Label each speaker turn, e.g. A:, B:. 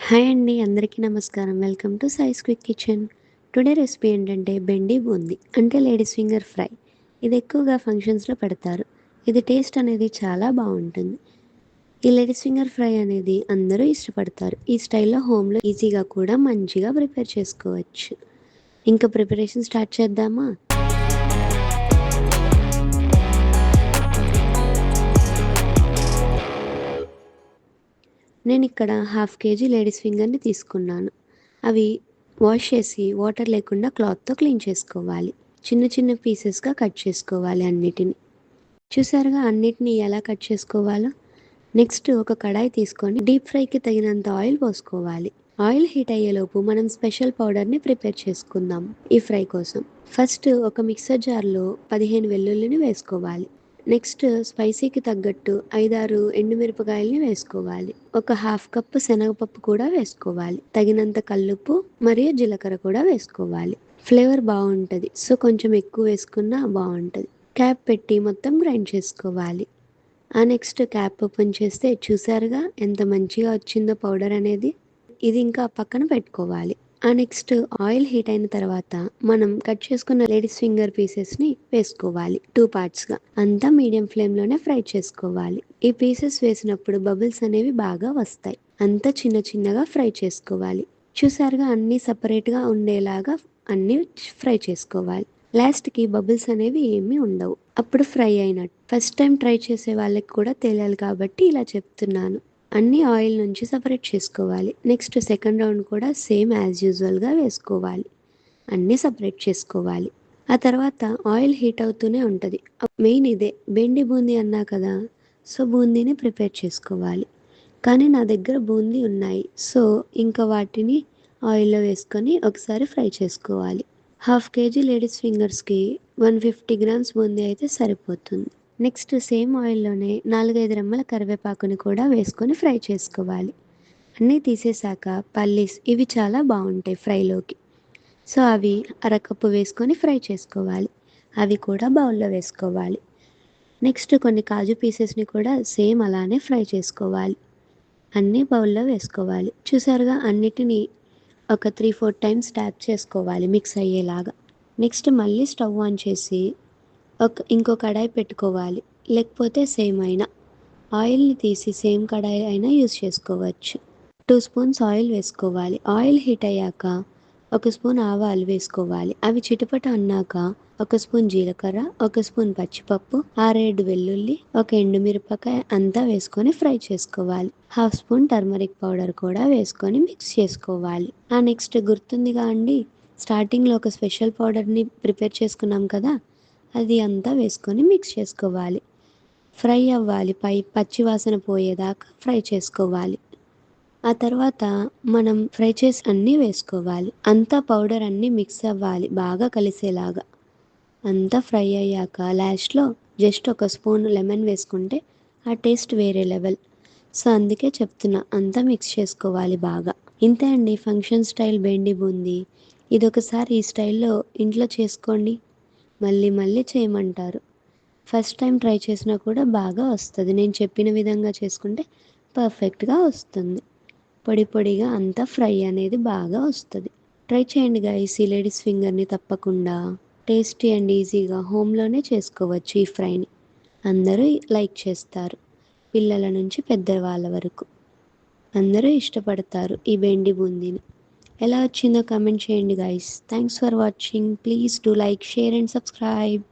A: Hi అండి, అందరికీ నమస్కారం. Welcome to Sai's quick kitchen. Today recipe ఏంటంటే బెండి బూందీ అంటే లేడీస్ ఫింగర్ ఫ్రై. ఇది ఎక్కువగా ఫంక్షన్స్లో పెడతారు. ఇది టేస్ట్ అనేది చాలా బాగుంటుంది. ఈ లేడీస్ ఫింగర్ ఫ్రై అనేది అందరూ ఇష్టపడతారు. ఈ స్టైల్లో హోమ్లో ఈజీగా కూడా మంచిగా ప్రిపేర్ చేసుకోవచ్చు. ఇంకా ప్రిపరేషన్ స్టార్ట్ చేద్దామా? నేను ఇక్కడ 1/2 కేజీ లేడీస్ ఫింగర్ని తీసుకున్నాను. అవి వాష్ చేసి వాటర్ లేకుండా క్లాత్తో క్లీన్ చేసుకోవాలి. చిన్న చిన్న పీసెస్గా కట్ చేసుకోవాలి అన్నిటిని. చూసారుగా అన్నిటిని ఎలా కట్ చేసుకోవాలో. నెక్స్ట్ ఒక కడాయి తీసుకొని డీప్ ఫ్రైకి తగినంత ఆయిల్ పోసుకోవాలి. ఆయిల్ హీట్ అయ్యేలోపు మనం స్పెషల్ పౌడర్ని ప్రిపేర్ చేసుకుందాం ఈ ఫ్రై కోసం. ఫస్ట్ ఒక మిక్సర్ జార్లో 15 వెల్లుల్లిని వేసుకోవాలి. నెక్స్ట్ స్పైసీకి తగ్గట్టు 5-6 ఎండుమిరపకాయలని వేసుకోవాలి. ఒక 1/2 కప్పు శనగపప్పు కూడా వేసుకోవాలి. తగినంత కల్లుప్పు మరియు జీలకర్ర కూడా వేసుకోవాలి. ఫ్లేవర్ బాగుంటుంది, సో కొంచెం ఎక్కువ వేసుకున్నా బాగుంటుంది. క్యాప్ పెట్టి మొత్తం గ్రైండ్ చేసుకోవాలి. ఆ నెక్స్ట్ క్యాప్ ఓపెన్ చేస్తే చూసారుగా ఎంత మంచిగా వచ్చిందో పౌడర్ అనేది. ఇది ఇంకా పక్కన పెట్టుకోవాలి. ఆ నెక్స్ట్ ఆయిల్ హీట్ అయిన తర్వాత మనం కట్ చేసుకున్న లేడీస్ ఫింగర్ పీసెస్ని వేసుకోవాలి 2 పార్ట్స్గా. అంతా మీడియం ఫ్లేమ్లోనే ఫ్రై చేసుకోవాలి. ఈ పీసెస్ వేసినప్పుడు బబుల్స్ అనేవి బాగా వస్తాయి. అంతా చిన్న చిన్నగా ఫ్రై చేసుకోవాలి. చూసారుగా అన్నీ సపరేట్గా ఉండేలాగా అన్నీ ఫ్రై చేసుకోవాలి. లాస్ట్కి బబుల్స్ అనేవి ఏమీ ఉండవు. అప్పుడు ఫ్రై అయినట్టు. ఫస్ట్ టైం ట్రై చేసే వాళ్ళకి కూడా తెలియాలి కాబట్టి ఇలా చెప్తున్నాను. అన్నీ ఆయిల్ నుంచి సపరేట్ చేసుకోవాలి. నెక్స్ట్ సెకండ్ రౌండ్ కూడా సేమ్ యాజ్ యూజువల్గా వేసుకోవాలి. అన్నీ సపరేట్ చేసుకోవాలి. ఆ తర్వాత ఆయిల్ హీట్ అవుతూనే ఉంటుంది. మెయిన్ ఇదే బెండి బూందీ అన్నా కదా, సో బూందీని ప్రిపేర్ చేసుకోవాలి. కానీ నా దగ్గర బూందీ ఉన్నాయి, సో ఇంకా వాటిని ఆయిల్లో వేసుకొని ఒకసారి ఫ్రై చేసుకోవాలి. 1/2 కేజీ లేడీస్ ఫింగర్స్కి 150 గ్రామ్స్ బూందీ అయితే సరిపోతుంది. నెక్స్ట్ సేమ్ ఆయిల్లోనే 4-5 రెమ్మల కరివేపాకుని కూడా వేసుకొని ఫ్రై చేసుకోవాలి. అన్నీ తీసేసాక పల్లీస్ ఇవి చాలా బాగుంటాయి ఫ్రైలోకి, సో అవి అరకప్పు వేసుకొని ఫ్రై చేసుకోవాలి. అవి కూడా బౌల్లో వేసుకోవాలి. నెక్స్ట్ కొన్ని కాజు పీసెస్ని కూడా సేమ్ అలానే ఫ్రై చేసుకోవాలి. అన్నీ బౌల్లో వేసుకోవాలి. చూసారుగా అన్నిటినీ ఒక 3-4 టైమ్స్ ట్యాప్ చేసుకోవాలి మిక్స్ అయ్యేలాగా. నెక్స్ట్ మళ్ళీ స్టవ్ ఆన్ చేసి ఇంకో కడాయి పెట్టుకోవాలి. లేకపోతే సేమ్ అయినా ఆయిల్ని తీసి సేమ్ కడాయి అయినా యూజ్ చేసుకోవచ్చు. 2 స్పూన్స్ ఆయిల్ వేసుకోవాలి. ఆయిల్ హీట్ అయ్యాక 1 స్పూన్ ఆవాలు వేసుకోవాలి. అవి చిటపట అన్నాక 1 స్పూన్ జీలకర్ర, 1 స్పూన్ పచ్చిపప్పు, 6-7 వెల్లుల్లి, 1 ఎండుమిరపకాయ అంతా వేసుకొని ఫ్రై చేసుకోవాలి. 1/2 స్పూన్ టర్మరిక్ పౌడర్ కూడా వేసుకొని మిక్స్ చేసుకోవాలి. ఆ నెక్స్ట్ గుర్తుందిగా అండి, స్టార్టింగ్లో ఒక స్పెషల్ పౌడర్ని ప్రిపేర్ చేసుకున్నాం కదా, అది అంతా వేసుకొని మిక్స్ చేసుకోవాలి. ఫ్రై అవ్వాలి, పచ్చి వాసన పోయేదాకా ఫ్రై చేసుకోవాలి. ఆ తర్వాత మనం ఫ్రై చేసి అన్నీ వేసుకోవాలి. అంతా పౌడర్ అన్నీ మిక్స్ అవ్వాలి బాగా కలిసేలాగా. అంతా ఫ్రై అయ్యాక లాస్ట్లో జస్ట్ 1 స్పూన్ లెమన్ వేసుకుంటే ఆ టేస్ట్ వేరే లెవెల్. సో అందుకే చెప్తున్నా, అంతా మిక్స్ చేసుకోవాలి బాగా. ఇంతే అండి ఫంక్షన్ స్టైల్ బెండి బూందీ. ఇది ఒకసారి ఈ స్టైల్లో ఇంట్లో చేసుకోండి, మళ్ళీ మళ్ళీ చేయమంటారు. ఫస్ట్ టైం ట్రై చేసినా కూడా బాగా వస్తుంది. నేను చెప్పిన విధంగా చేసుకుంటే పర్ఫెక్ట్గా వస్తుంది. పొడి పొడిగా అంతా ఫ్రై అనేది బాగా వస్తుంది. ట్రై చేయండి గైస్ ఈ లేడీస్ ఫింగర్ని తప్పకుండా. టేస్టీ అండ్ ఈజీగా హోమ్లోనే చేసుకోవచ్చు ఈ ఫ్రైని. అందరూ లైక్ చేస్తారు, పిల్లల నుంచి పెద్దవాళ్ళ వరకు అందరూ ఇష్టపడతారు ఈ బెండి బూందీని. ఎలా వచ్చిందో కామెంట్ చేయండి guys. Thanks for watching. Please do like, share and subscribe.